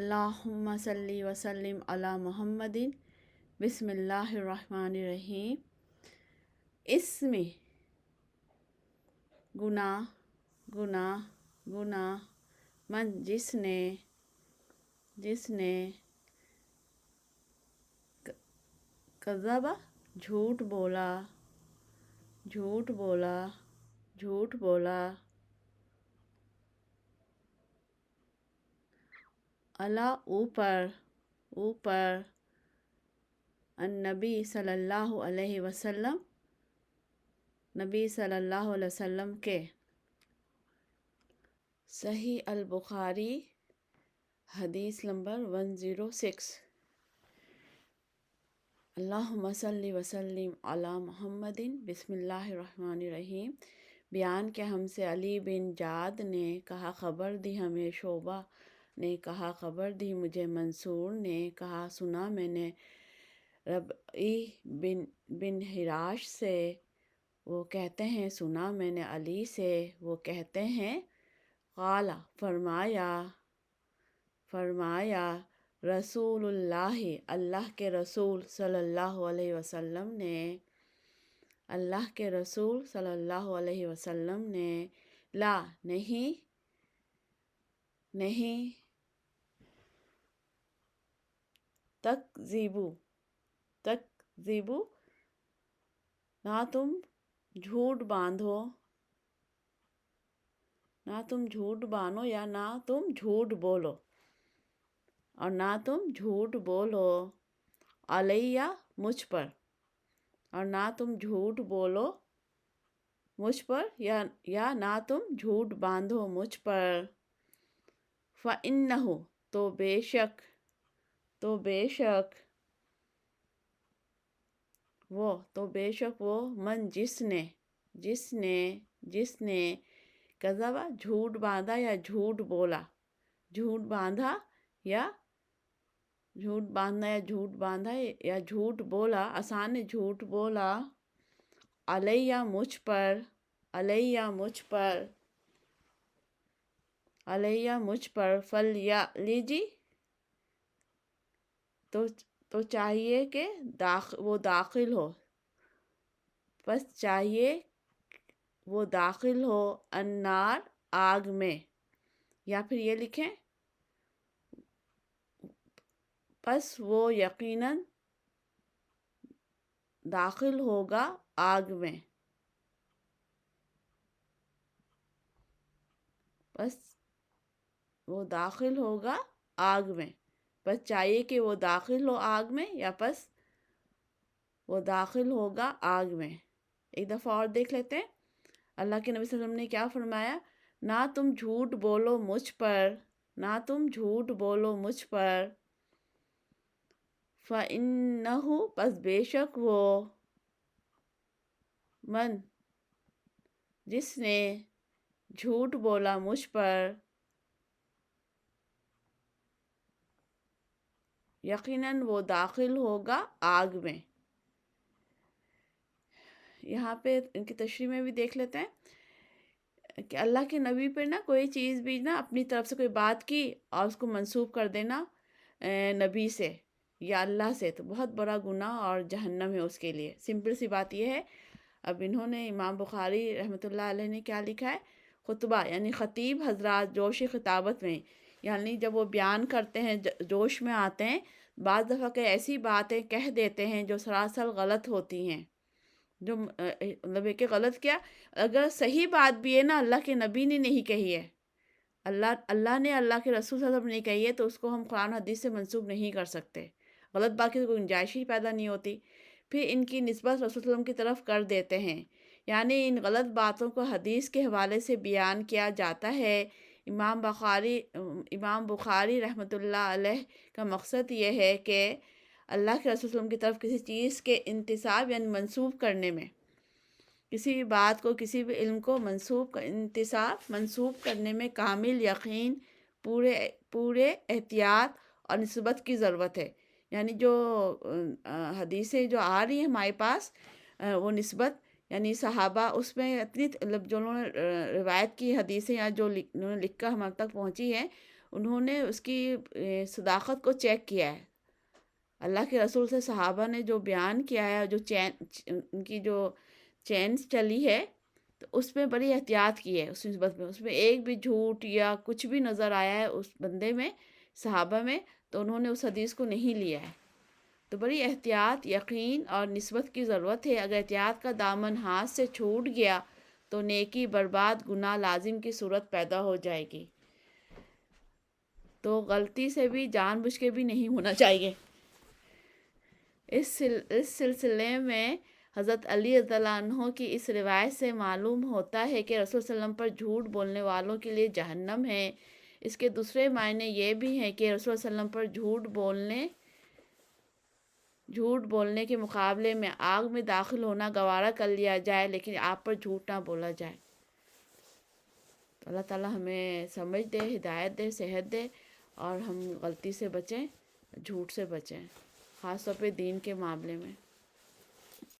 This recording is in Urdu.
اللہم صلی وسلم علی محمد بسم اللہ الرحمن الرحیم۔ اس میں گناہ گناہ گناہ من جس نے کذب جھوٹ بولا اللہ اوپر النبی صلی اللہ علیہ وسلم نبی صلی اللہ علیہ وسلم کے۔ صحیح البخاری حدیث نمبر 106۔ اللہم صلی وسلم علی محمد بسم اللہ الرحمن الرحیم۔ بیان کہ ہم سے علی بن جعد نے کہا خبر دی ہمیں شعبہ نے کہا خبر دی مجھے منصور نے کہا سنا میں نے ربعی بن حراش سے وہ کہتے ہیں سنا میں نے علی سے وہ کہتے ہیں قال فرمایا رسول اللہ کے رسول صلی اللہ علیہ وسلم نے اللہ کے رسول صلی اللہ علیہ وسلم نے لا نہیں تکذیبو نہ تم جھوٹ باندھو یا نہ تم جھوٹ بولو علیہ مجھ پر یا نہ تم جھوٹ باندھو مجھ پر فَإِنَّهُ تو بے شک وہ من جس نے کذب جھوٹ باندھا یا جھوٹ بولا آسان ہے جھوٹ بولا علیہ مجھ پر فلیجی تو چاہیے کہ وہ داخل ہو النار آگ میں، یا پھر یہ لکھیں پس وہ یقیناً داخل ہوگا آگ میں، بس چاہیے کہ وہ داخل ہو آگ میں یا پس وہ داخل ہوگا آگ میں۔ ایک دفعہ اور دیکھ لیتے ہیں اللہ کے نبی صلی اللہ علیہ وسلم نے کیا فرمایا، نہ تم جھوٹ بولو مجھ پر فَإِنَّهُ پس بے شک وہ من جس نے جھوٹ بولا مجھ پر یقیناً وہ داخل ہوگا آگ میں۔ یہاں پہ ان کی تشریح میں بھی دیکھ لیتے ہیں کہ اللہ کے نبی پہ نا کوئی چیز بھی نا اپنی طرف سے کوئی بات کی اور اس کو منسوب کر دینا نبی سے یا اللہ سے تو بہت بڑا گناہ اور جہنم ہے اس کے لیے۔ سمپل سی بات یہ ہے، اب انہوں نے امام بخاری رحمۃ اللہ علیہ نے کیا لکھا ہے، خطبہ یعنی خطیب حضرات جوش خطابت میں، یعنی جب وہ بیان کرتے ہیں جوش میں آتے ہیں، بعض دفعہ کہ ایسی باتیں کہہ دیتے ہیں جو سراسر غلط ہوتی ہیں، جو مطلب ہے کہ غلط کیا، اگر صحیح بات بھی ہے نا اللہ کے نبی نے نہیں کہی ہے، اللہ نے اللہ کے رسول صلی اللہ علیہ وسلم نے کہی ہے تو اس کو ہم قرآن حدیث سے منسوب نہیں کر سکتے، غلط بات کی کوئی گنجائش ہی پیدا نہیں ہوتی، پھر ان کی نسبت رسول صلی اللہ علیہ وسلم کی طرف کر دیتے ہیں، یعنی ان غلط باتوں کو حدیث کے حوالے سے بیان کیا جاتا ہے۔ امام بخاری رحمۃ اللہ علیہ کا مقصد یہ ہے کہ اللہ کے رسول صلی اللہ علیہ وسلم کی طرف کسی چیز کے انتساب یعنی منسوب کرنے میں، کسی بھی بات کو کسی بھی علم کو منسوب کرنے میں کامل یقین، پورے احتیاط اور نسبت کی ضرورت ہے، یعنی جو حدیثیں جو آ رہی ہیں ہمارے پاس وہ نسبت یعنی صحابہ اس میں اتنی جو انہوں نے روایت کی حدیثیں یا جو انہوں نے لکھ کر ہمارے تک پہنچی ہیں انہوں نے اس کی صداقت کو چیک کیا ہے. اللہ کے رسول سے صحابہ نے جو بیان کیا ہے، جو ان کی جو چین چلی ہے، تو اس میں بڑی احتیاط کی ہے. اس نسبت میں اس میں ایک بھی جھوٹ یا کچھ بھی نظر آیا ہے اس بندے میں، صحابہ میں، تو انہوں نے اس حدیث کو نہیں لیا ہے. تو بڑی احتیاط، یقین اور نسبت کی ضرورت ہے. اگر احتیاط کا دامن ہاتھ سے چھوٹ گیا تو نیکی برباد، گناہ لازم کی صورت پیدا ہو جائے گی. تو غلطی سے بھی، جان بوجھ کے بھی نہیں ہونا چاہیے. اس سلسلے میں حضرت علی رضی اللہ عنہ کی اس روایت سے معلوم ہوتا ہے کہ رسول صلی اللہ علیہ وسلم پر جھوٹ بولنے والوں کے لیے جہنم ہے. اس کے دوسرے معنی یہ بھی ہیں کہ رسول صلی اللہ علیہ وسلم پر جھوٹ بولنے کے مقابلے میں آگ میں داخل ہونا گوارا کر لیا جائے، لیکن آپ پر جھوٹ نہ بولا جائے. اللہ تعالیٰ ہمیں سمجھ دے، ہدایت دے، صحت دے، اور ہم غلطی سے بچیں، جھوٹ سے بچیں، خاص طور پہ دین کے معاملے میں.